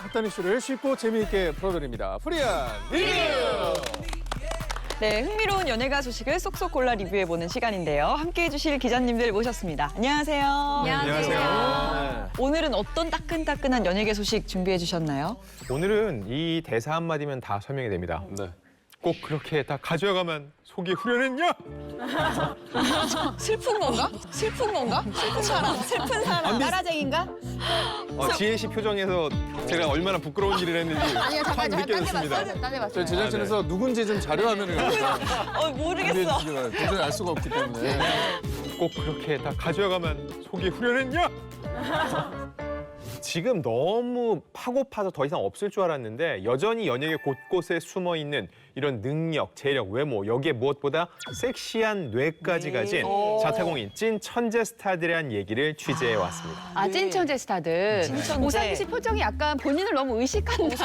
핫한 이슈를 쉽고 재미있게 풀어드립니다. 프리한 리뷰! 네, 흥미로운 연예가 소식을 쏙쏙 골라 리뷰해보는 시간인데요. 함께해 주실 기자님들 모셨습니다. 안녕하세요. 안녕하세요. 오늘은 어떤 따끈따끈한 연예계 소식 준비해 주셨나요? 오늘은 이 대사 한마디면 다 설명이 됩니다. 네. 꼭 그렇게 다 가져가만 속이 후련했냐? 슬픈 건가? 슬픈 건가? 슬픈 사람, 슬픈 사람. 따라쟁인가? 지혜 씨 표정에서 제가 얼마나 부끄러운 일을 했는지 아니요, 확 잠깐 느껴졌습니다. 딴 해봤어요. 저희 제작진에서 누군지 좀 자료 화면을 모르겠어. 도저히 알 수가 없기 때문에. 꼭 그렇게 다 가져가만 속이 후련했냐? 지금 너무 파고 파서 더 이상 없을 줄 알았는데 여전히 연예계 곳곳에 숨어있는 이런 능력, 재력, 외모, 여기에 무엇보다 섹시한 뇌까지 가진 자타공인 찐 천재 스타들에 대한 얘기를 취재해왔습니다. 찐천재 스타들. 찐천재. 오상희 씨 표정이 약간 본인을 너무 의식한다는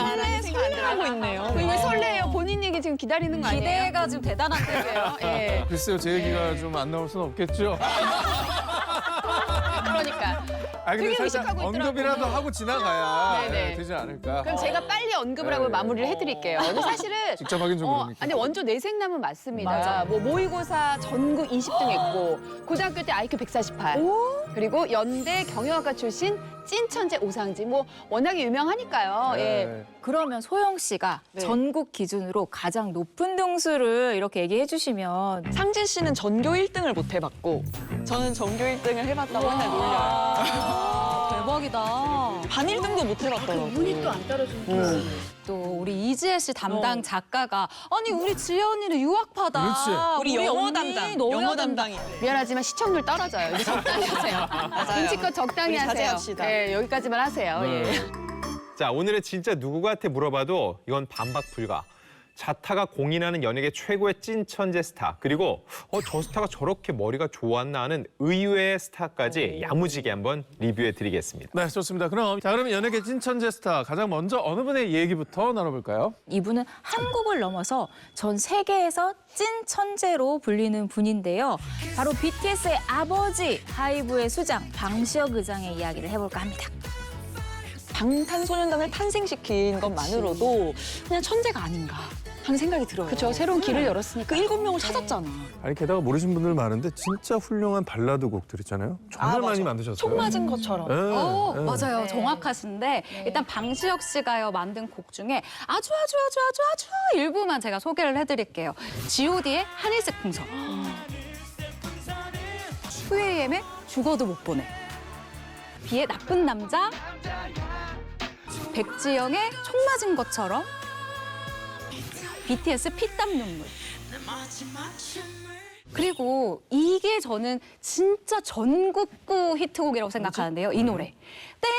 생각이 설레하고 있네요. 왜 설레요? 본인 얘기 지금 기다리는 거 아니에요? 기대가 지금 대단한 때예요. 예. 글쎄요, 제 얘기가 좀 안 나올 수는 없겠죠. 그러니까. 아니, 근데 되게 살짝 의식하고 언급이라도 있더라고요. 하고 지나가야 네네. 되지 않을까. 그럼 제가 빨리 언급을 하고 네. 마무리를 해드릴게요. 근데 사실은 직접 하긴 좀 그러니까. 근데 원조 내생남은 맞습니다. 맞아. 뭐 모의고사 전국 20등 했고 고등학교 때 IQ 148. 그리고 연대 경영학과 출신 찐천재 오상지. 뭐 워낙에 유명하니까요. 예. 네. 그러면 소영 씨가 네. 전국 기준으로 가장 높은 등수를 이렇게 얘기해 주시면 상진 씨는 전교 1등을 못 해봤고 저는 전교 1등을 해봤다고 맨날 놀려요. 대박이다. 반 1등도 못 해봤더라고요. 운이 또 안 떨어지는 또 우리 이지혜 씨 담당 작가가 아니 우리 지혜 언니는 유학파다. 그렇지. 우리 영어 언니 담당, 너무 영어 담당이. 미안하지만 시청률 떨어져요. 이제 적당히 하세요. 눈치껏 적당히 우리 하세요. 자제합시다. 네, 여기까지만 하세요. 네. 예. 자, 오늘은 진짜 누구한테 물어봐도 이건 반박 불가. 자타가 공인하는 연예계 최고의 찐 천재 스타, 그리고 저 스타가 저렇게 머리가 좋았나 하는 의외의 스타까지 야무지게 한번 리뷰해 드리겠습니다. 네, 좋습니다. 그럼 연예계 찐천재 스타 가장 먼저 어느 분의 얘기부터 나눠볼까요? 이분은 한국을 넘어서 전 세계에서 찐 천재로 불리는 분인데요. 바로 BTS의 아버지 하이브의 수장 방시혁 의장의 이야기를 해볼까 합니다. 방탄소년단을 탄생시킨 것만으로도 그냥 천재가 아닌가 하는 생각이 들어요. 그렇죠. 새로운 길을 열었으니까. 그 7명을 찾았잖아. 아니, 게다가 모르신 분들 많은데 진짜 훌륭한 발라드 곡들 있잖아요. 정말 많이 만드셨어요. 총 맞은 것처럼. 네, 네. 맞아요. 네. 정확하신데 일단 방시혁 씨가요 만든 곡 중에 아주 일부만 제가 소개를 해드릴게요. G.O.D의 하늘색 풍선, 2AM의 죽어도 못 보내, 비의 나쁜 남자, 백지영의 총 맞은 것처럼, BTS 피땀 눈물. 그리고 이게 저는 진짜 전국구 히트곡이라고 생각하는데요. 이 노래. 땡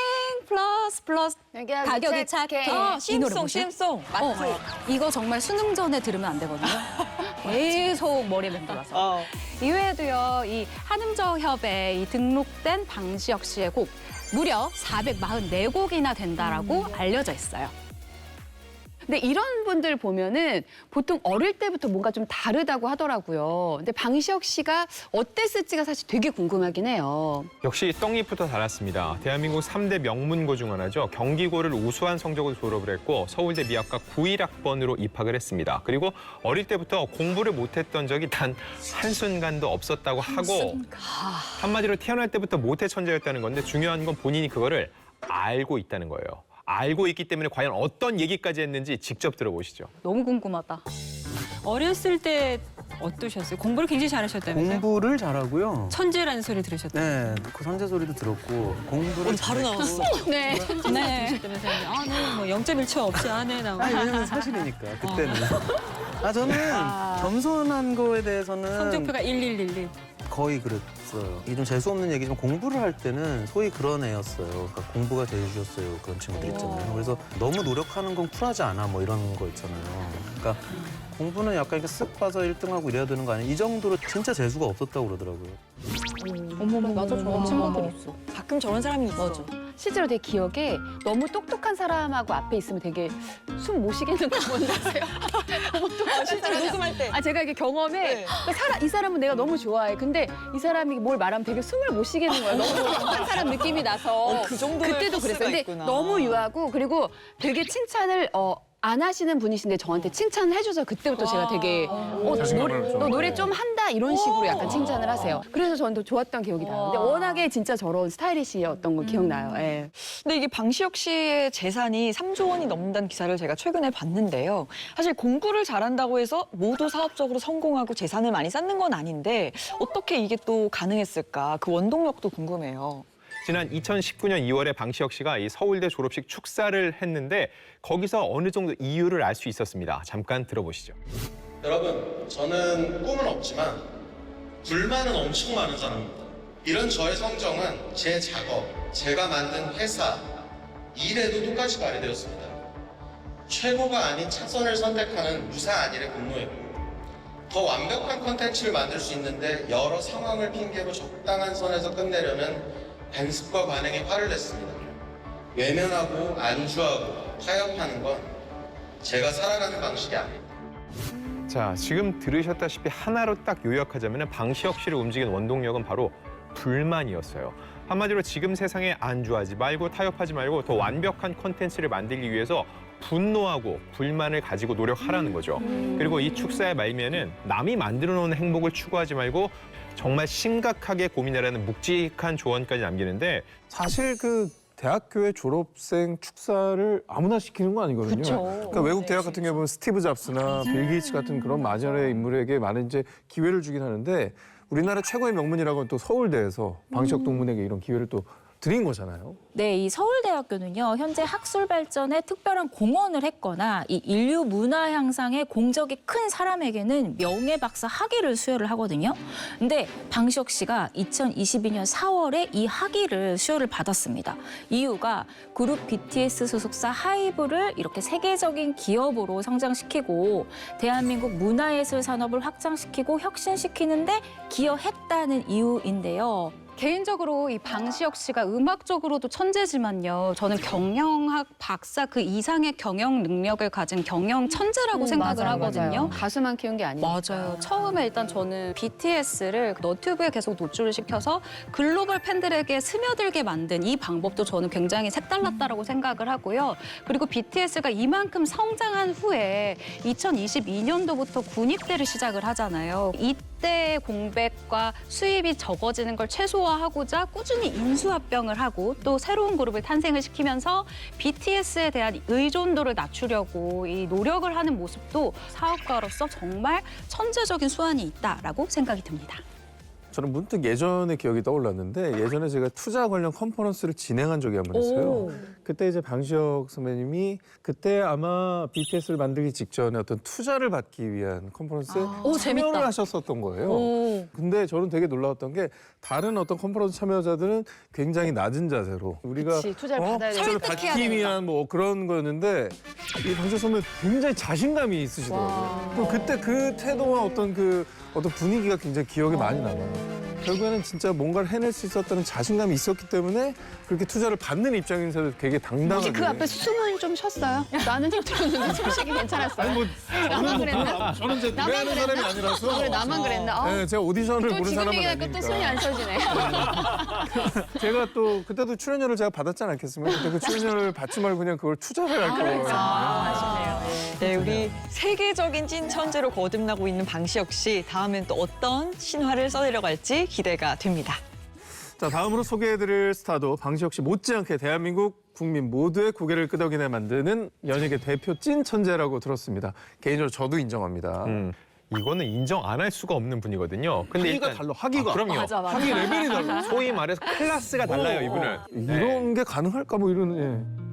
플러스 가격이 착해. 이 노래 보세요. CM송. 이거 정말 수능 전에 들으면 안 되거든요. 계속 머리에 맴돌아서. 이외에도요, 이 한음저협에 이 등록된 방시혁 씨의 곡 무려 444곡이나 된다라고 알려져 있어요. 근데 이런 분들 보면은 보통 어릴 때부터 뭔가 좀 다르다고 하더라고요. 근데 방시혁 씨가 어땠을지가 사실 되게 궁금하긴 해요. 역시 떡잎부터 달았습니다. 대한민국 3대 명문고 중 하나죠. 경기고를 우수한 성적으로 졸업을 했고 서울대 미학과 91학번으로 입학을 했습니다. 그리고 어릴 때부터 공부를 못했던 적이 단 한순간도 없었다고 하고 한마디로 태어날 때부터 모태 천재였다는 건데 중요한 건 본인이 그거를 알고 있다는 거예요. 알고 있기 때문에 과연 어떤 얘기까지 했는지 직접 들어보시죠. 너무 궁금하다. 어렸을 때 어떠셨어요? 공부를 굉장히 잘하셨다면서요? 공부를 잘하고요. 천재라는 소리 들으셨다요? 네, 그 선제 소리도 들었고 공부를 바로 나왔어. 네. 네. 네. 뭐 0.1초 없이 안에 나오고. 아니 왜냐면 사실이니까 그때는. 저는 겸손한 거에 대해서는 성적표가 1111. 거의 그랬어요. 이게 좀 재수 없는 얘기지만 공부를 할 때는 소위 그런 애였어요. 그러니까 공부가 돼주셨어요. 그런 친구들 있잖아요. 그래서 너무 노력하는 건 쿨하지 않아 뭐 이런 거 있잖아요. 그러니까 공부는 약간 이렇게 쓱 봐서 1등하고 이래야 되는 거 아니에요? 이 정도로 진짜 재수가 없었다고 그러더라고요. 어머머, 맞아, 저런 친구들 있어. 가끔 저런 사람이 있어. 실제로 되게 기억에 너무 똑똑한 사람하고 앞에 있으면 되게 숨 못 쉬겠는 거 뭔지 아세요? 실제로 녹음할 때. 제가 이게 경험에 네. 그러니까 이 사람은 내가 너무 좋아해. 근데 이 사람이 뭘 말하면 되게 숨을 못 쉬겠는 거예요. 너무 똑똑한 사람 느낌이 나서. 그 정도의 그때도 그랬어요. 포스가 근데 있구나. 너무 유하고 그리고 되게 칭찬을 안 하시는 분이신데 저한테 칭찬을 해줘서 그때부터 제가 되게 자신감을 노래, 좀. 너 노래 좀 한다 이런 식으로 약간 칭찬을 하세요. 그래서 저는 더 좋았던 기억이 나요. 근데 워낙에 진짜 저런 스타일리시였던 거 기억나요. 예. 근데 이게 방시혁 씨의 재산이 3조 원이 넘는다는 기사를 제가 최근에 봤는데요. 사실 공부를 잘한다고 해서 모두 사업적으로 성공하고 재산을 많이 쌓는 건 아닌데 어떻게 이게 또 가능했을까? 그 원동력도 궁금해요. 지난 2019년 2월에 방시혁 씨가 이 서울대 졸업식 축사를 했는데 거기서 어느 정도 이유를 알 수 있었습니다. 잠깐 들어보시죠. 여러분, 저는 꿈은 없지만 불만은 엄청 많은 사람입니다. 이런 저의 성정은 제 작업, 제가 만든 회사, 일에도 똑같이 발휘되었습니다. 최고가 아닌 차선을 선택하는 무사한 일에 근무했고 더 완벽한 콘텐츠를 만들 수 있는데 여러 상황을 핑계로 적당한 선에서 끝내려는 반습과 관행에 화를 냈습니다. 외면하고 안주하고 타협하는 건 제가 살아가는 방식이 아닙니다. 자, 지금 들으셨다시피 하나로 딱 요약하자면 방시혁 씨를 움직인 원동력은 바로 불만이었어요. 한마디로 지금 세상에 안주하지 말고 타협하지 말고 더 완벽한 콘텐츠를 만들기 위해서 분노하고 불만을 가지고 노력하라는 거죠. 그리고 이 축사의 말미에는 남이 만들어 놓은 행복을 추구하지 말고 정말 심각하게 고민하라는 묵직한 조언까지 남기는데 사실 그 대학교의 졸업생 축사를 아무나 시키는 거 아니거든요. 그러니까 외국 대학 같은 경우 보면 스티브 잡스나 빌 게이츠 같은 그런 마련의 인물에게 많은 이제 기회를 주긴 하는데 우리나라 최고의 명문이라고는 또 서울대에서 방시혁 동문에게 이런 기회를 또 드린 거잖아요. 네, 이 서울대학교는요, 현재 학술 발전에 특별한 공헌을 했거나 이 인류 문화 향상에 공적이 큰 사람에게는 명예박사 학위를 수여를 하거든요. 근데 방시혁 씨가 2022년 4월에 이 학위를 수여를 받았습니다. 이유가 그룹 BTS 소속사 하이브를 이렇게 세계적인 기업으로 성장시키고 대한민국 문화예술 산업을 확장시키고 혁신시키는데 기여했다는 이유인데요. 개인적으로 이 방시혁 씨가 음악적으로도 천재지만요. 저는 경영학 박사 그 이상의 경영 능력을 가진 경영 천재라고 생각을 하거든요. 가수만 키운 게 아니에요. 맞아요. 처음에 일단 저는 BTS를 너튜브에 계속 노출을 시켜서 글로벌 팬들에게 스며들게 만든 이 방법도 저는 굉장히 색달랐다라고 생각을 하고요. 그리고 BTS가 이만큼 성장한 후에 2022년도부터 군입대를 시작을 하잖아요. 이때 공백과 수입이 적어지는 걸 최소화하고자 꾸준히 인수합병을 하고 또 새로운 그룹을 탄생을 시키면서 BTS에 대한 의존도를 낮추려고 이 노력을 하는 모습도 사업가로서 정말 천재적인 수완이 있다라고 생각이 듭니다. 저는 문득 예전의 기억이 떠올랐는데 예전에 제가 투자 관련 컨퍼런스를 진행한 적이 한 번 있어요. 그때 이제 방시혁 선배님이 그때 아마 BTS를 만들기 직전에 어떤 투자를 받기 위한 컨퍼런스에 참여를 재밌다. 하셨었던 거예요. 근데 저는 되게 놀라웠던 게 다른 어떤 컨퍼런스 참여자들은 굉장히 낮은 자세로 우리가 그치, 투자를 받아야 되니까. 투자를 받기 위한 뭐 그런 거였는데 이 방시혁 선배 굉장히 자신감이 있으시더라고요. 또 그때 그 태도와 어떤 분위기가 굉장히 기억에 많이 남아요. 결국에는 진짜 뭔가를 해낼 수 있었다는 자신감이 있었기 때문에 그렇게 투자를 받는 입장에서도 되게 당당하게. 그 앞에 숨을 좀 쉬었어요. 나는 힘들었는데 솔직히 괜찮았어요. 아니 뭐 나만 그랬나? 저는 이제 노래하는 사람이 아니라서. 그래 나만 그랬나? 네, 제가 오디션을 또 보는 지금 사람은 얘기하니까 또 아니니까. 손이 안 쉬어지네. 제가 또 그때도 출연료를 제가 받았지 않았겠습니까? 그때 그 출연료를 받지 말고 그냥 그걸 투자를 할 거예요. 네, 우리 세계적인 찐 천재로 거듭나고 있는 방시혁 씨. 다음엔 또 어떤 신화를 써내려갈지 기대가 됩니다. 자, 다음으로 소개해드릴 스타도 방시혁 씨 못지않게 대한민국 국민 모두의 고개를 끄덕이게 만드는 연예계 대표 찐 천재라고 들었습니다. 개인적으로 저도 인정합니다. 이거는 인정 안 할 수가 없는 분이거든요. 근데 학위가 달라, 학위가. 그럼요. 맞아. 학위 레벨이 달라. 소위 말해서 클래스가 달라요, 이분은. 이런 게 가능할까 뭐 이런. 예.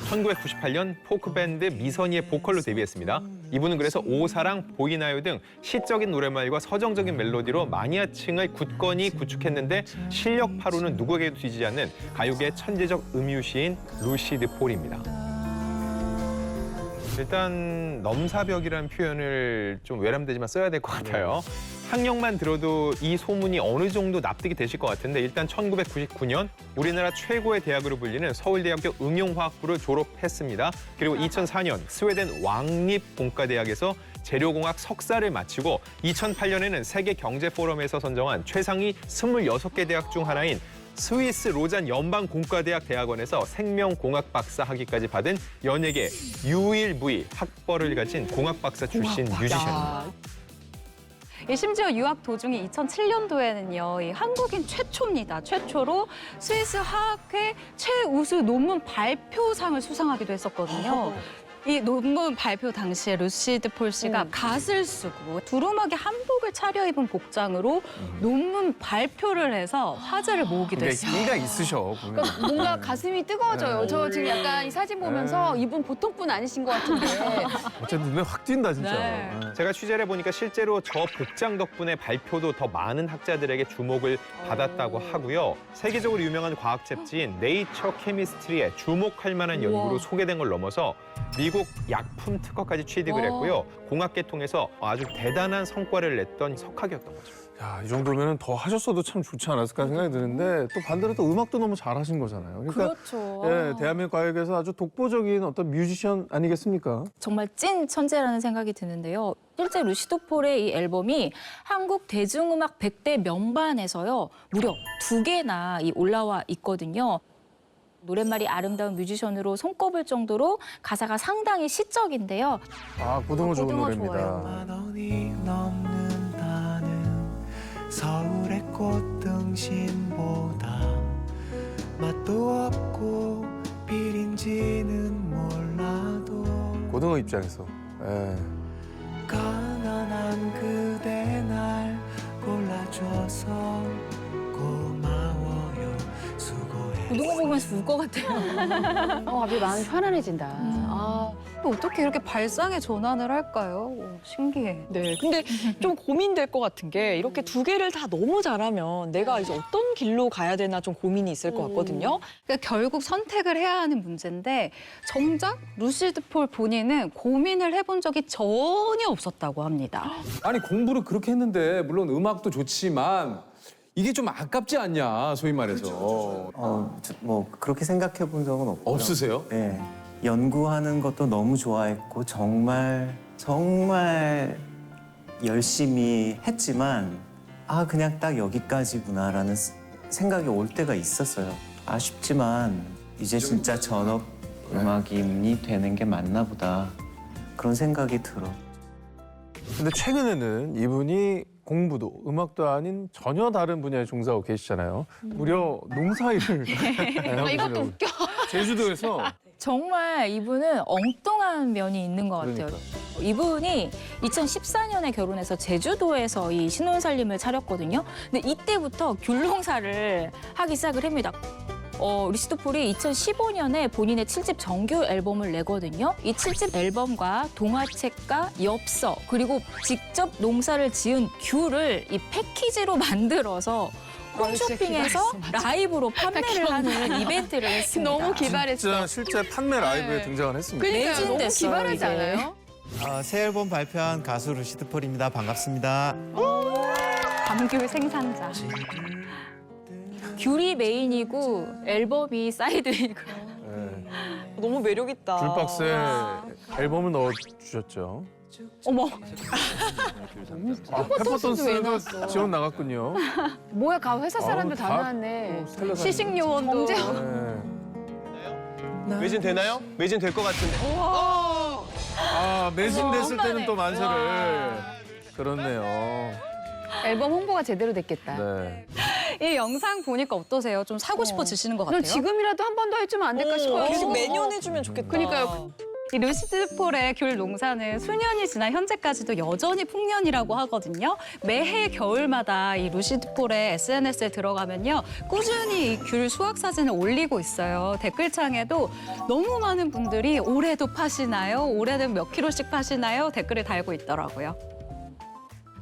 1998년 포크밴드 미선이의 보컬로 데뷔했습니다. 이분은 그래서 오사랑, 보이나요 등 시적인 노래말과 서정적인 멜로디로 마니아층을 굳건히 구축했는데 실력파로는 누구에게도 뒤지지 않는 가요계 천재적 음유시인 루시드 폴입니다. 일단 넘사벽이라는 표현을 좀 외람되지만 써야 될 것 같아요. 학력만 들어도 이 소문이 어느 정도 납득이 되실 것 같은데 일단 1999년 우리나라 최고의 대학으로 불리는 서울대학교 응용화학부를 졸업했습니다. 그리고 2004년 스웨덴 왕립공과대학에서 재료공학 석사를 마치고 2008년에는 세계경제포럼에서 선정한 최상위 26개 대학 중 하나인 스위스 로잔 연방공과대학 대학원에서 생명공학 박사 학위까지 받은 연예계 유일무이 학벌을 가진 공학 박사 출신 뮤지션입니다. 심지어 유학 도중에 2007년도에는요, 이 한국인 최초입니다. 최초로 스위스 화학회 최우수 논문 발표상을 수상하기도 했었거든요. 이 논문 발표 당시에 루시드 폴 씨가 갓을 쓰고 두루마기 한복을 차려입은 복장으로 논문 발표를 해서 화제를 모으기도 근데 했어요. 끼가 있으셔. 보면. 그러니까 뭔가 가슴이 뜨거워져요. 저 지금 약간 이 사진 보면서 이분 보통 분 아니신 것 같은데. 어쨌든 눈에 확 띈다 진짜. 네. 제가 취재를 해보니까 실제로 저 복장 덕분에 발표도 더 많은 학자들에게 주목을 받았다고 하고요. 세계적으로 유명한 과학 잡지인 네이처 케미스트리에 주목할 만한 연구로 소개된 걸 넘어서 미국 약품 특허까지 취득을 했고요. 공학계통에서 아주 대단한 성과를 냈던 석학이었던 거죠. 야, 이 정도면 더 하셨어도 참 좋지 않았을까 생각이 드는데 또 반대로 또 음악도 너무 잘하신 거잖아요. 그러니까 그렇죠. 예, 대한민국 과학에서 아주 독보적인 어떤 뮤지션 아니겠습니까? 정말 찐 천재라는 생각이 드는데요. 실제 루시드 폴의 이 앨범이 한국 대중음악 100대 명반에서요. 무려 2개나 올라와 있거든요. 노랫말이 아름다운 뮤지션으로 손꼽을 정도로 가사가 상당히 시적인데요. 아, 고등어 좋은 고등어 노래입니다. 좋아요. 너니 넘는다는 서울의 꽃등심보다 맛도 없고 비린지는 몰라도 고등어 입장에서. 예. 가난한 그대 날 골라줘서 고마워요 수고해 고등어 보면서 울 것 같아요. 갑자기 마음이 편안해진다. 어떻게 이렇게 발상의 전환을 할까요? 오, 신기해. 네, 근데 좀 고민될 것 같은 게 이렇게 2개를 다 너무 잘하면 내가 이제 어떤 길로 가야 되나 좀 고민이 있을 것 같거든요. 그러니까 결국 선택을 해야 하는 문제인데 정작 루시드 폴 본인은 고민을 해본 적이 전혀 없었다고 합니다. 아니 공부를 그렇게 했는데 물론 음악도 좋지만 이게 좀 아깝지 않냐 소위 말해서. 뭐 그렇게 생각해 본 적은 없고요. 없으세요? 네. 연구하는 것도 너무 좋아했고 정말 열심히 했지만 그냥 딱 여기까지구나라는 생각이 올 때가 있었어요. 아쉽지만 이제 진짜 전업 음악인이 되는 게 맞나 보다 그런 생각이 들어. 근데 최근에는 이분이 공부도 음악도 아닌 전혀 다른 분야에 종사하고 계시잖아요. 무려 농사일을 하고 이것도 계시려고. 웃겨. 제주도에서 정말 이분은 엉뚱한 면이 있는 것 같아요. 그러니까. 이분이 2014년에 결혼해서 제주도에서 이 신혼살림을 차렸거든요. 근데 이때부터 귤농사를 하기 시작을 합니다. 루시드 폴이 2015년에 본인의 7집 정규 앨범을 내거든요. 이 7집 앨범과 동화책과 엽서 그리고 직접 농사를 지은 귤을 이 패키지로 만들어서 홈쇼핑에서 라이브로 판매를 하는 이벤트를 했습니다. 너무 기발했어. 진짜 실제 판매 라이브에 네. 등장을 했습니다. 그러니까 너무 매진됐어요, 기발하지 이게. 않아요? 새 앨범 발표한 가수 루시드 폴입니다. 반갑습니다. 감귤 생산자. 귤이 메인이고 앨범이 사이드이고. 네. 너무 매력 있다. 귤박스에 앨범을 넣어주셨죠. 어머. 페퍼톤스도 지원 나갔군요. 뭐야, 회사 사람들 다 다 나왔네. 스텔라 시식요원도. 네. 매진 되나요? 매진 될 것 같은데. 매진됐을 때는 또 만세를. 그렇네요. 앨범 홍보가 제대로 됐겠다. 네. 이 영상 보니까 어떠세요? 좀 사고 싶어지시는 것 같아요? 그럼 지금이라도 한 번 더 해주면 안 될까 싶어요. 계속 매년 해주면 좋겠다. 그러니까요. 이 루시드 폴의 귤 농사는 수년이 지나 현재까지도 여전히 풍년이라고 하거든요. 매해 겨울마다 이 루시드 폴의 SNS에 들어가면요. 꾸준히 이 귤 수확 사진을 올리고 있어요. 댓글창에도 너무 많은 분들이 올해도 파시나요? 올해는 몇 킬로씩 파시나요? 댓글을 달고 있더라고요.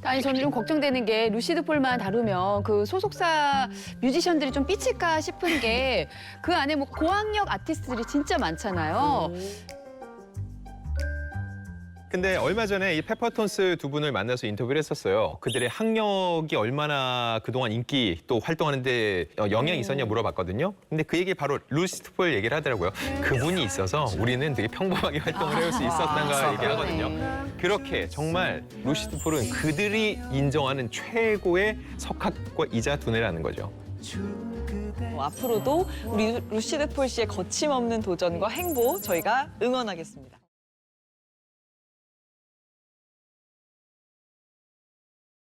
아니 저는 좀 걱정되는 게 루시드 폴만 다루면 그 소속사 뮤지션들이 좀 삐칠까 싶은 게 그 안에 뭐 고학력 아티스트들이 진짜 많잖아요. 근데 얼마 전에 이 페퍼톤스 두 분을 만나서 인터뷰를 했었어요. 그들의 학력이 얼마나 그동안 인기 또 활동하는데 영향이 있었냐 물어봤거든요. 근데 그 얘기 바로 루시 스티플 얘기를 하더라고요. 그분이 있어서 우리는 되게 평범하게 활동을 해올 수 있었던가 얘기하거든요. 그렇게 정말 루시 스티플은 그들이 인정하는 최고의 석학과이자 두뇌라는 거죠. 앞으로도 우리 루시드 폴 씨의 거침없는 도전과 행보 저희가 응원하겠습니다.